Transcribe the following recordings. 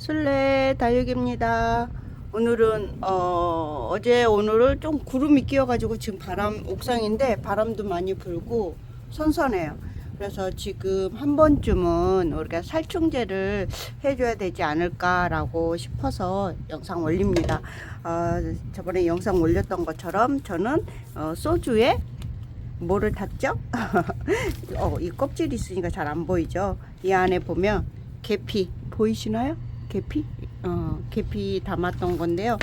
술래 다육입니다. 오늘은 어제 오늘을 좀 구름이 끼어가지고 지금 옥상인데 바람도 많이 불고 선선해요. 그래서 지금 한 번쯤은 우리가 살충제를 해줘야 되지 않을까라고 싶어서 영상 올립니다. 저번에 영상 올렸던 것처럼 저는 소주에 뭐를 탔죠? 이 껍질이 있으니까 잘 안 보이죠? 이 안에 보면 계피 보이시나요? 계피 담았던 건데요.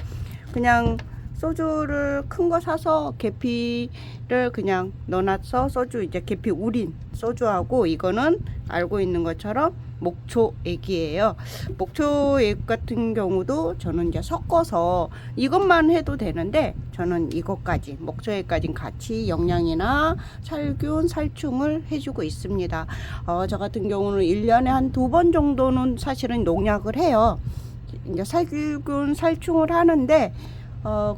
그냥 소주를 큰 거 사서 계피를 그냥 넣어놨어. 소주 이제 계피 우린 소주하고 이거는 알고 있는 것처럼 목초액이에요. 목초액 같은 경우도 저는 이제 섞어서 이것만 해도 되는데 저는 이것까지 목초액까지 같이 영양이나 살균 살충을 해주고 있습니다. 저 같은 경우는 1년에 한 2번 정도는 사실은 농약을 해요. 이제 살균 살충을 하는데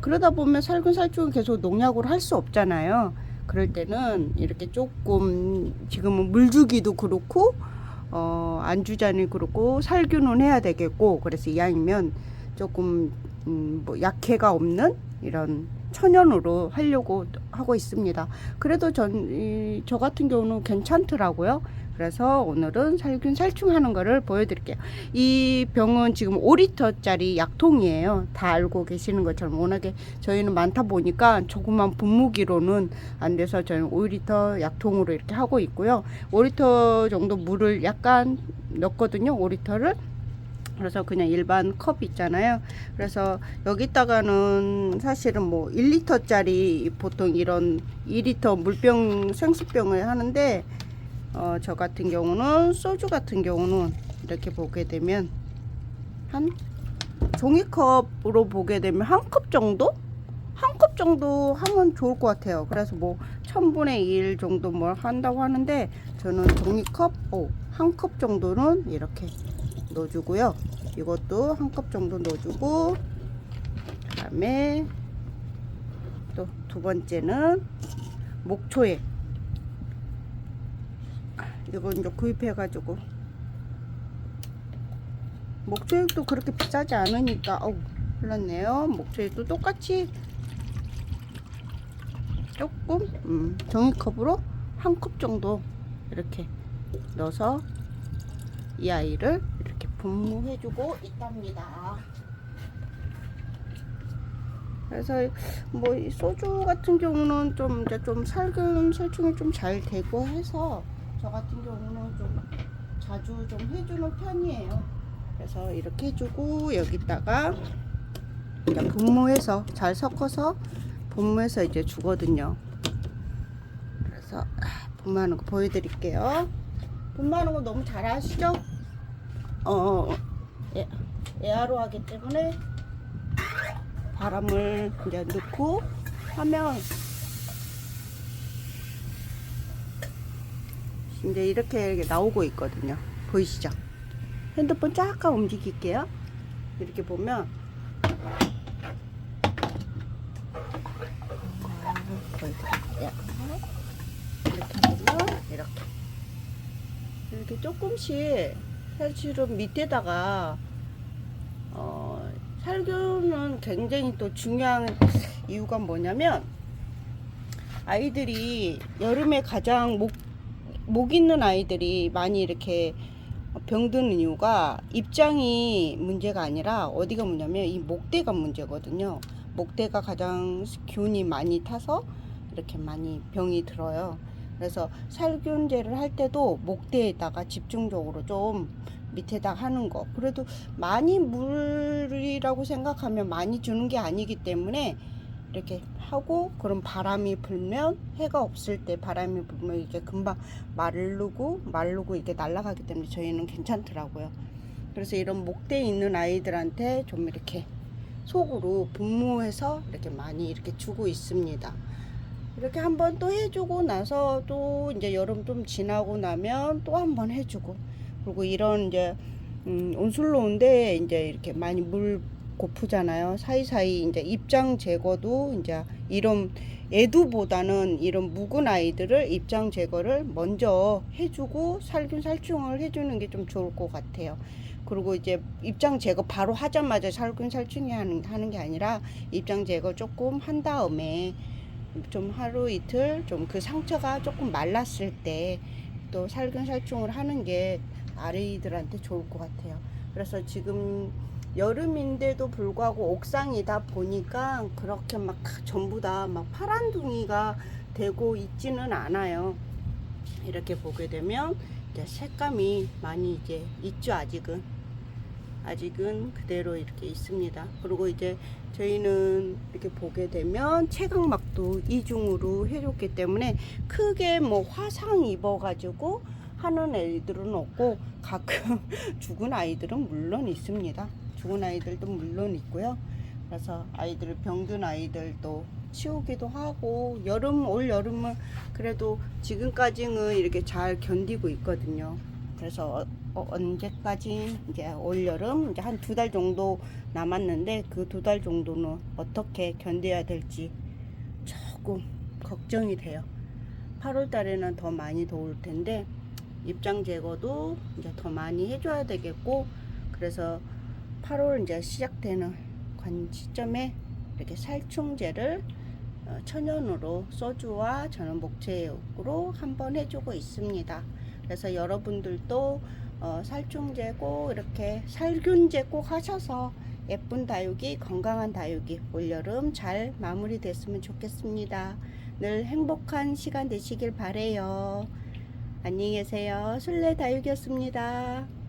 그러다 보면 살균 살충을 계속 농약으로 할 수 없잖아요. 그럴 때는 이렇게 조금 지금은 물 주기도 그렇고 안주자니 그렇고 살균은 해야 되겠고, 그래서 이왕이면 조금 뭐 약해가 없는 이런 천연으로 하려고 하고 있습니다. 그래도 저 같은 경우는 괜찮더라고요. 그래서 오늘은 살균 살충하는 거를 보여드릴게요. 이 병은 지금 5리터짜리 약통이에요. 다 알고 계시는 것처럼 워낙에 저희는 많다 보니까 조그만 분무기로는 안 돼서 저는 5리터 약통으로 이렇게 하고 있고요. 5리터 정도 물을 약간 넣거든요. 5리터를. 그래서 그냥 일반 컵 있잖아요. 그래서 여기다가는 사실은 뭐 1리터짜리 보통 이런 2리터 물병 생수병을 하는데 저 같은 경우는 소주 같은 경우는 이렇게 보게 되면 한 종이컵으로 보게 되면 한 컵 정도? 한 컵 정도 하면 좋을 것 같아요. 그래서 뭐 1000분의 1 정도 뭘 한다고 하는데 저는 종이컵 한 컵 정도는 이렇게 넣어주고요. 이것도 한 컵 정도 넣어주고, 그 다음에 또 두 번째는 목초액. 이거 이제 구입해가지고, 목초액도 그렇게 비싸지 않으니까 흘렀네요. 목초액도 똑같이 조금 종이컵으로 한 컵 정도 이렇게 넣어서 이 아이를 이렇게 분무해주고 있답니다. 그래서 뭐 이 소주 같은 경우는 좀 이제 좀 살균 살충이 좀 잘 되고 해서 저 같은 경우는 좀 자주 좀 해주는 편이에요. 그래서 이렇게 해주고 여기다가 그냥 분무해서 잘 섞어서 분무해서 이제 주거든요. 그래서 분무하는 거 보여드릴게요. 분무하는 거 너무 잘 아시죠? 에아로 하기 때문에 바람을 이제 넣고 하면 이제 이렇게 나오고 있거든요. 보이시죠? 핸드폰 잠깐 움직일게요. 이렇게 보면 보여드릴게요. 이렇게 보면 이렇게 조금씩 사실은 밑에다가 살균은 굉장히 또 중요한 이유가 뭐냐면 아이들이 여름에 가장 목 있는 아이들이 많이 이렇게 병드는 이유가 입장이 문제가 아니라 어디가 뭐냐면 이 목대가 문제거든요. 목대가 가장 균이 많이 타서 이렇게 많이 병이 들어요. 그래서 살균제를 할 때도 목대에다가 집중적으로 좀 밑에다 하는 거. 그래도 많이 물이라고 생각하면 많이 주는 게 아니기 때문에 이렇게 하고, 그럼 바람이 불면 해가 없을 때 바람이 불면 이게 금방 마르고 이게 날아가기 때문에 저희는 괜찮더라고요. 그래서 이런 목대에 있는 아이들한테 좀 이렇게 속으로 분무해서 이렇게 많이 이렇게 주고 있습니다. 이렇게 한번 또 해주고 나서 또 이제 여름 좀 지나고 나면 또 한번 해주고, 그리고 이런 이제 온슬로운데 이제 이렇게 많이 물 고프잖아요. 사이사이 이제 입장 제거도 이제 이런 애두보다는 이런 묵은 아이들을 입장 제거를 먼저 해주고 살균 살충을 해주는 게 좀 좋을 것 같아요. 그리고 이제 입장 제거 바로 하자마자 살균 살충이 하는 게 아니라 입장 제거 조금 한 다음에 좀 하루 이틀 좀 그 상처가 조금 말랐을 때 또 살균 살충을 하는 게 아이들한테 좋을 것 같아요. 그래서 지금 여름인데도 불구하고 옥상이다 보니까 그렇게 막 전부 다 막 파란둥이가 되고 있지는 않아요. 이렇게 보게 되면 이제 색감이 많이 이제 있죠. 아직은 그대로 이렇게 있습니다. 그리고 이제 저희는 이렇게 보게 되면 채광막도 이중으로 해줬기 때문에 크게 뭐 화상 입어가지고 하는 애들은 없고, 가끔 죽은 아이들은 물론 있습니다. 죽은 아이들도 물론 있고요. 그래서 아이들, 병든 아이들도 치우기도 하고, 올 여름은 그래도 지금까지는 이렇게 잘 견디고 있거든요. 그래서 언제까지 이제 올 여름 이제 한 2달 정도 남았는데, 그 2달 정도는 어떻게 견뎌야 될지 조금 걱정이 돼요. 8월 달에는 더 많이 더울 텐데 입장 제거도 이제 더 많이 해줘야 되겠고, 그래서 8월 이제 시작되는 시점에 이렇게 살충제를 천연으로 소주와 저는 목재육으로 한번 해주고 있습니다. 그래서 여러분들도 살충제 꼭 이렇게 살균제 꼭 하셔서 예쁜 다육이, 건강한 다육이 올여름 잘 마무리됐으면 좋겠습니다. 늘 행복한 시간 되시길 바래요. 안녕히 계세요. 술래 다육이었습니다.